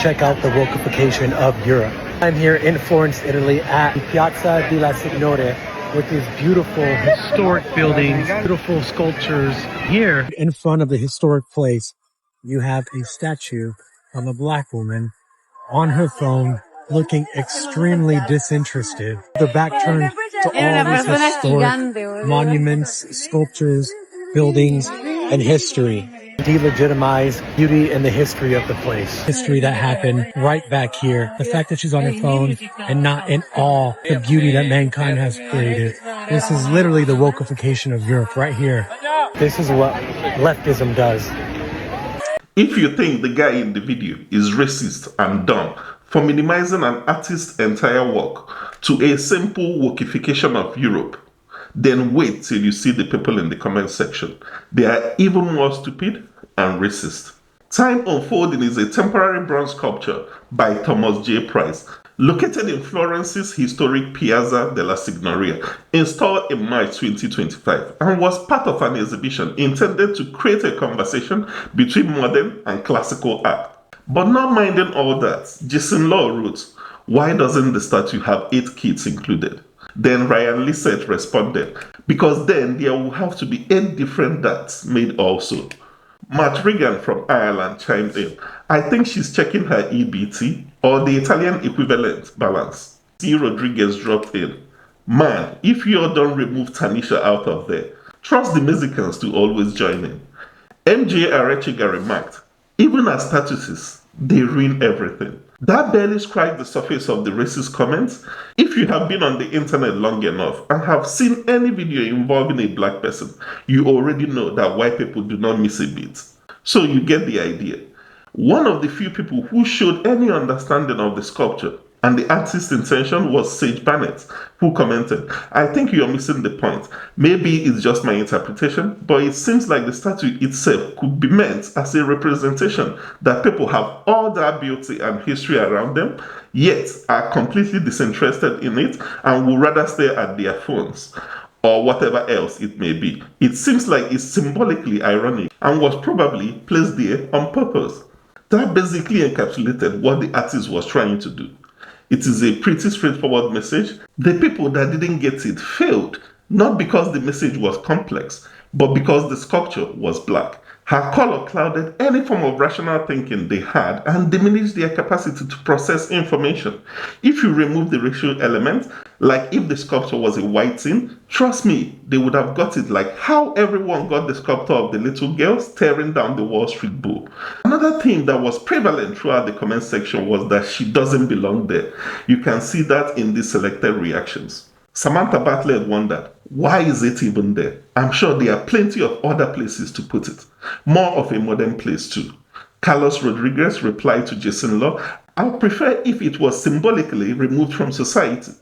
check out the wokeification of Europe. I'm here in Florence, Italy at Piazza della Signoria with these beautiful historic buildings, beautiful sculptures. Here in front of the historic place, you have a statue of a black woman on her phone looking extremely disinterested. The back turned to all these historic monuments, sculptures, buildings, and history. Delegitimize beauty and the history of the place. History that happened right back here. The fact that she's on her phone and not in awe of the beauty that mankind has created. This is literally the wokeification of Europe right here. This is what leftism does. If you think the guy in the video is racist and dumb for minimizing an artist's entire work to a simple wokeification of Europe, then wait till you see the people in the comment section. They are even more stupid and racist. Time Unfolding is a temporary bronze sculpture by Thomas J. Price, located in Florence's historic Piazza della Signoria, installed in March 2025, and was part of an exhibition intended to create a conversation between modern and classical art. But not minding all that, Jason Law wrote, "Why doesn't the statue have 8 kids included?" Then Ryan Lissett responded, "Because then there will have to be 8 different dads made also." Matt Regan from Ireland chimed in, "I think she's checking her EBT or the Italian equivalent balance." C. Rodriguez dropped in, "Man, if you all don't remove Tanisha out of there, trust the Mexicans to always join in." MJ Arechiga remarked, "Even as statuses, they ruin everything." That barely scratched the surface of the racist comments. If you have been on the internet long enough and have seen any video involving a black person, you already know that white people do not miss a beat. So you get the idea. One of the few people who showed any understanding of the sculpture and the artist's intention was Sage Barnett, who commented, "I think you're missing the point. Maybe it's just my interpretation, but it seems like the statue itself could be meant as a representation that people have all that beauty and history around them, yet are completely disinterested in it and would rather stare at their phones, or whatever else it may be. It seems like it's symbolically ironic and was probably placed there on purpose." That basically encapsulated what the artist was trying to do. It is a pretty straightforward message. The people that didn't get it failed, not because the message was complex, but because the sculpture was black. Her color clouded any form of rational thinking they had and diminished their capacity to process information. If you remove the racial element, like if the sculpture was a white thing, trust me, they would have got it like how everyone got the sculpture of the little girl staring down the Wall Street Bull. Another theme that was prevalent throughout the comment section was that she doesn't belong there. You can see that in the selected reactions. Samantha Bartlett wondered, why is it even there? I'm sure there are plenty of other places to put it. More of a modern place too. Carlos Rodriguez replied to Jason Law, "I would prefer if it was symbolically removed from society."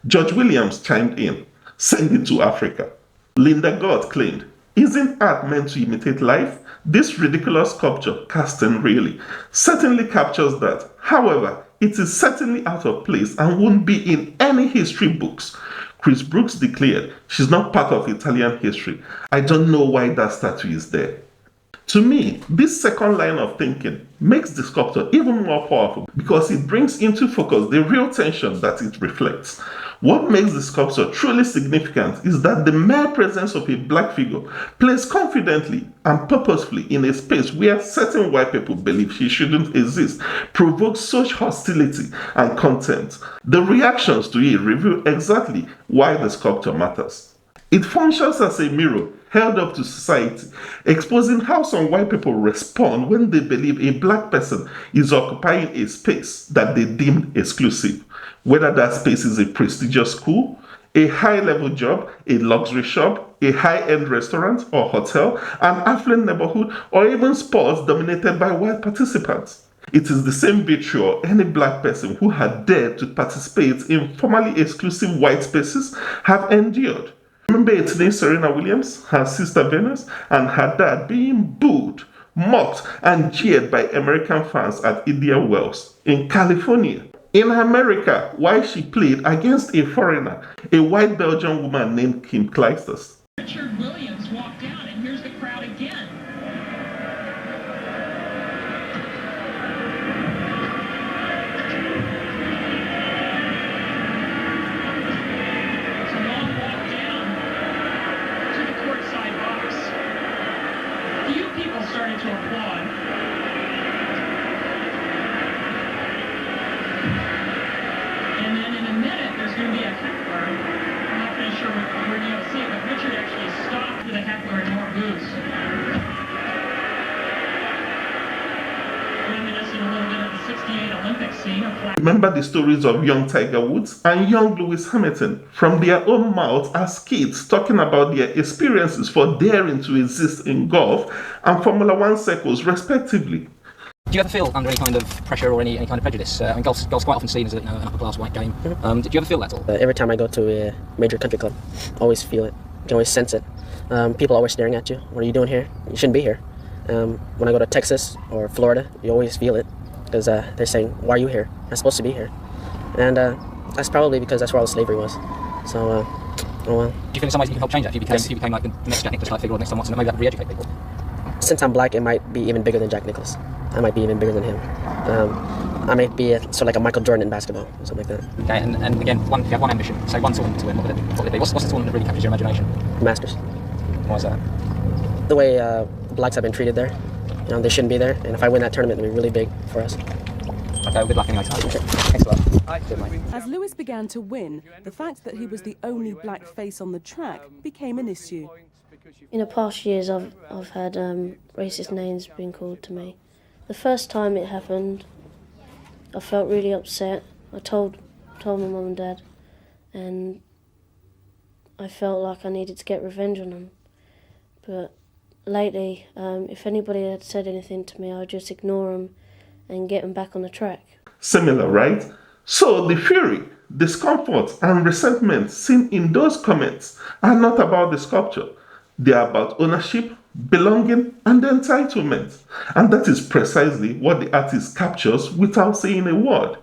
George Williams chimed in, "Send it to Africa." Linda Gott claimed, "Isn't art meant to imitate life? This ridiculous sculpture, casting really, certainly captures that. However, it is certainly out of place and won't be in any history books." Chris Brooks declared, "She's not part of Italian history. I don't know why that statue is there." To me, this second line of thinking makes the sculpture even more powerful because it brings into focus the real tension that it reflects. What makes the sculpture truly significant is that the mere presence of a black figure placed confidently and purposefully in a space where certain white people believe she shouldn't exist provokes such hostility and contempt. The reactions to it reveal exactly why the sculpture matters. It functions as a mirror held up to society, exposing how some white people respond when they believe a black person is occupying a space that they deem exclusive. Whether that space is a prestigious school, a high-level job, a luxury shop, a high-end restaurant or hotel, an affluent neighborhood, or even sports dominated by white participants. It is the same vitriol any black person who had dared to participate in formerly exclusive white spaces have endured. Remember Etienne Serena Williams, her sister Venus, and her dad being booed, mocked, and jeered by American fans at Indian Wells in California. In America, while she played against a foreigner, a white Belgian woman named Kim Clijsters. Richard Williams walked down, and here's the crowd again. be a heckler. I'm not really sure where you see it, but Richard actually stopped the heckler in more boots. Reminiscing a little bit of the '68 Olympic scene of Remember the stories of young Tiger Woods and young Lewis Hamilton from their own mouths as kids, talking about their experiences for daring to exist in golf and Formula One circles, respectively. Do you ever feel under any kind of pressure or any kind of prejudice? I mean, golf's quite often seen as an upper-class white game. Did you ever feel that at all? Every time I go to a major country club, I always feel it. You can always sense it. People are always staring at you. What are you doing here? You shouldn't be here. When I go to Texas or Florida, you always feel it because they're saying, why are you here? You're supposed to be here. And that's probably because that's where all the slavery was. So, oh well. Do you think in some ways you can help change that? If you became like the next Jack Nicklaus type figure or next Tom Watson, maybe that would re-educate people? Since I'm black, it might be even bigger than Jack Nicklaus. I might be even bigger than him. I might be sort of like a Michael Jordan in basketball, or something like that. Okay, and again, if you have one ambition, say one tournament to win, what would it be? What's the tournament that really captures your imagination? Masters. Why is that? The way blacks have been treated there, they shouldn't be there. And if I win that tournament, it'll be really big for us. Okay, well, good luck anyway. Thanks a lot. As Lewis began to win, the fact that he was the only black face on the track became an issue. In the past years, I've had racist names being called to me. The first time it happened, I felt really upset. I told my mum and dad, and I felt like I needed to get revenge on them. But lately, if anybody had said anything to me, I would just ignore them and get them back on the track. Similar, right? So the fury, discomfort, and resentment seen in those comments are not about the sculpture. They are about ownership, belonging, and entitlement. And that is precisely what the artist captures without saying a word.